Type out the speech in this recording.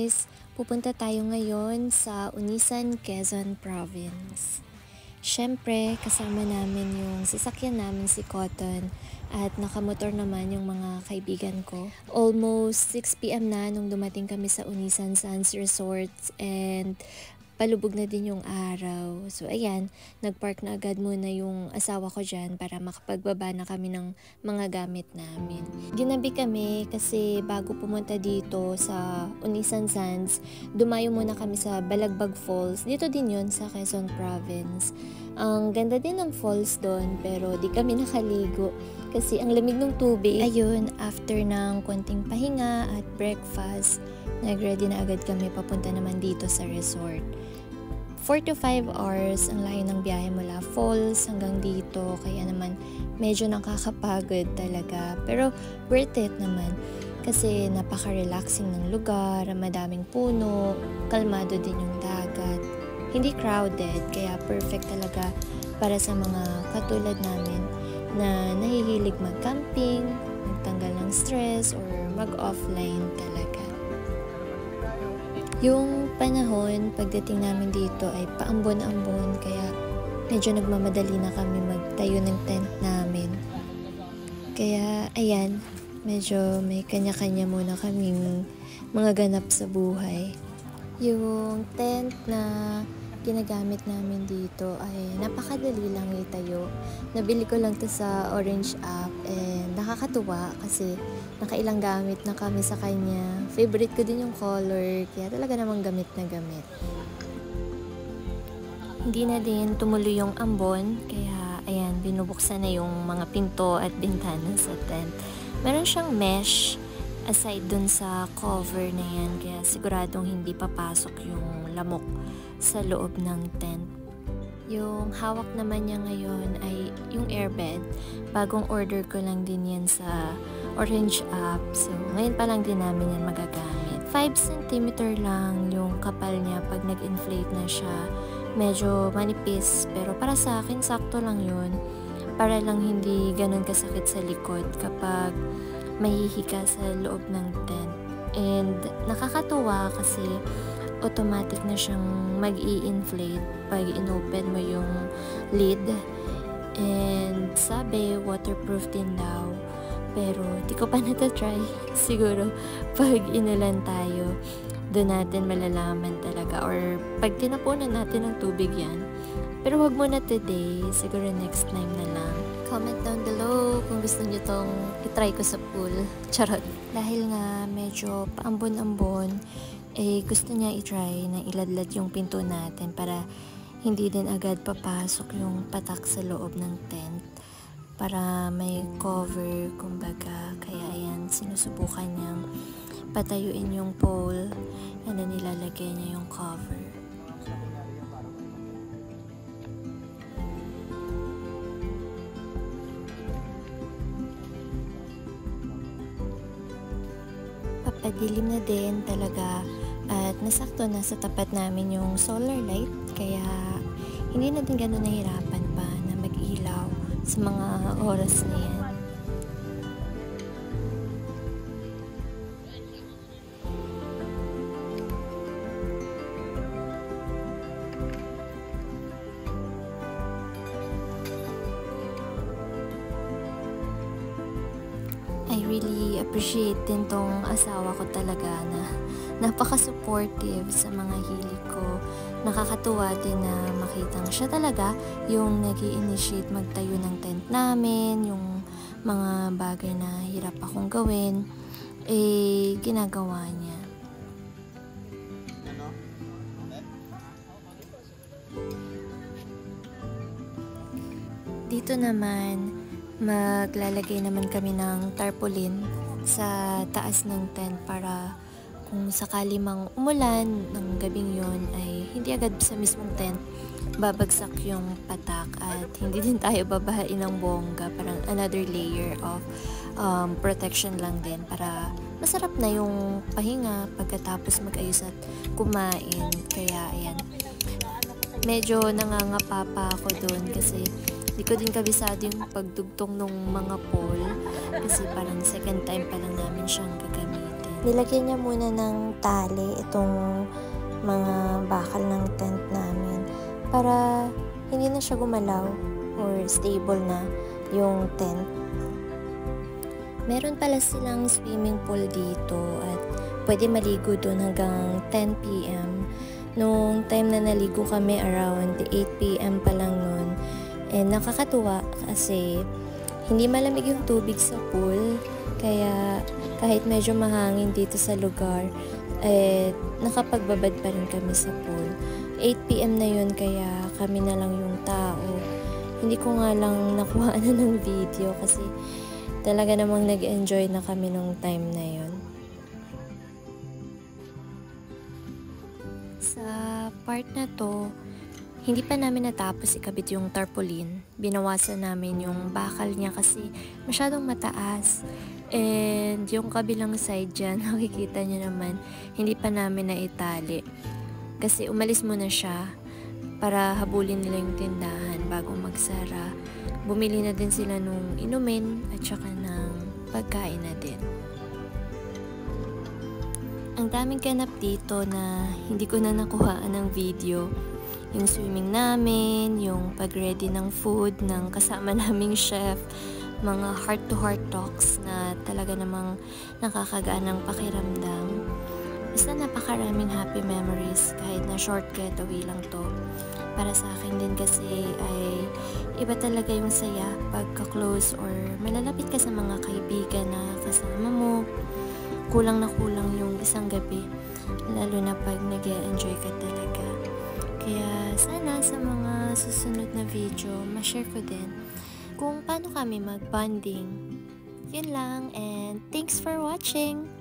guys! Pupunta tayo ngayon sa Unisan, Quezon Province. Siyempre, kasama namin yung sasakyan namin si Cotton at nakamotor naman yung mga kaibigan ko. Almost 6 PM na nung dumating kami sa Unisan Sands Resorts and palubog na din yung araw. So ayan, nagpark na agad muna yung asawa ko dyan para makapagbaba na kami ng mga gamit namin. Ginabi kami kasi bago pumunta dito sa Unisan Sands, dumayo muna kami sa Balagbag Falls. Dito din yon sa Quezon Province. Ang ganda din ng falls doon pero di kami nakaligo kasi ang lamig ng tubig. Ayun, after ng konting pahinga at breakfast, nag-ready na agad kami papunta naman dito sa resort. 4 to 5 hours ang layo ng biyahe mula falls hanggang dito, kaya naman medyo nakakapagod talaga. Pero worth it naman kasi napaka-relaxing ng lugar, madaming puno, kalmado din yung dagat. Hindi crowded, kaya perfect talaga para sa mga katulad namin na nahihilig mag-camping, magtanggal ng stress, or mag-offline talaga. Yung panahon, pagdating namin dito ay paambon-ambon, kaya medyo nagmamadali na kami magtayo ng tent namin. Kaya ayan, medyo may kanya-kanya muna kaming mga ganap sa buhay. Yung tent na ginagamit namin dito ay napakadali lang itayo. Nabili ko lang to sa Orange app and nakakatuwa kasi nakailang gamit na kami sa kanya. Favorite ko din yung color, kaya talaga namang gamit na gamit. Hindi na din tumuloy yung ambon, kaya ayan, binubuksan na yung mga pinto at bintana sa tent. Meron siyang mesh aside dun sa cover na yan, kaya siguradong hindi papasok yung lamok sa loob ng tent. Yung hawak naman niya ngayon ay yung airbed. Bagong order ko lang din yan sa Orange app. So, ngayon pa lang din namin yan magagamit. 5 cm lang yung kapal niya pag nag-inflate na siya. Medyo manipis, pero para sa akin, sakto lang yun. Para lang hindi ganun kasakit sa likod kapag mahihika sa loob ng tent. And nakakatuwa kasi automatic na siyang mag-i-inflate pag inopen mo yung lid. And sabi, waterproof din daw. Pero di ko pa natatry. Siguro pag inulan tayo, doon natin malalaman talaga. Or pag tinapunan natin ng tubig yan. Pero wag muna today. Siguro next time na lang. Comment down below kung gusto nyo tong itry ko sa pool. Charot. Dahil nga medyo paambon-ambon, gusto niya itry na iladlad yung pinto natin para hindi din agad papasok yung patak sa loob ng tent. Para may cover, kumbaga. Kaya ayan, sinusubukan niyang patayuin yung pole and then ilalagay niya yung cover. Papadilim na din talaga at nasakto na sa tapat namin yung solar light, kaya hindi na din gano'n nahirapan pa na mag-ilaw sa mga oras na yan. I really appreciate din tong asawa ko talaga na napaka-supportive sa mga hilig ko. Nakakatuwa din na makitang siya talaga yung nag-i-initiate magtayo ng tent namin, yung mga bagay na hirap akong gawin, ginagawa niya. Dito naman, maglalagay naman kami ng tarpaulin sa taas ng tent para kung sakali mang umulan ng gabing yon ay hindi agad sa mismong tent babagsak yung patak at hindi din tayo babahain ng bongga. Parang another layer of protection lang din para masarap na yung pahinga pagkatapos mag-ayos at kumain. Kaya ayan, medyo nangangapa pa ako doon kasi di ko din kabisado yung pagdugtong ng mga pole kasi parang second time pa lang namin siyang gagamitin. nilagyan niya muna ng tali itong mga bakal ng tent namin para hindi na siya gumalaw or stable na yung tent. Meron pala silang swimming pool dito at pwede maligo doon hanggang 10 p.m. Nung time na naligo kami around 8 p.m. pa lang nun. And nakakatuwa kasi hindi malamig yung tubig sa pool. Kaya kahit medyo mahangin dito sa lugar, nakapagbabad pa rin kami sa pool. 8 p.m. na yun kaya kami na lang yung tao. Hindi ko nga lang nakuha na ng video kasi talaga namang nag-enjoy na kami nung time na yun. Sa part na to, hindi pa namin natapos ikabit yung tarpaulin. Binawasan namin yung bakal niya kasi masyadong mataas. And yung kabilang side dyan, nakikita nyo naman, hindi pa namin naitali. Kasi umalis muna siya para habulin nila yung tindahan bago magsara. Bumili na din sila nung inumin at saka ng pagkain na din. Ang daming ganap dito na hindi ko na nakuhaan ng video. Yung swimming namin, yung pag-ready ng food ng kasama naming chef, mga heart-to-heart talks na talaga namang nakakagaan ng pakiramdam. Basta napakaraming happy memories kahit na short getaway lang to. Para sa akin din kasi ay iba talaga yung saya pagka-close or malalapit ka sa mga kaibigan na kasama mo. Kulang na kulang yung isang gabi, lalo na pag nag-e-enjoy ka talaga. Kaya sana sa mga susunod na video, ma-share ko din kung paano kami mag-bonding. Yun lang and thanks for watching!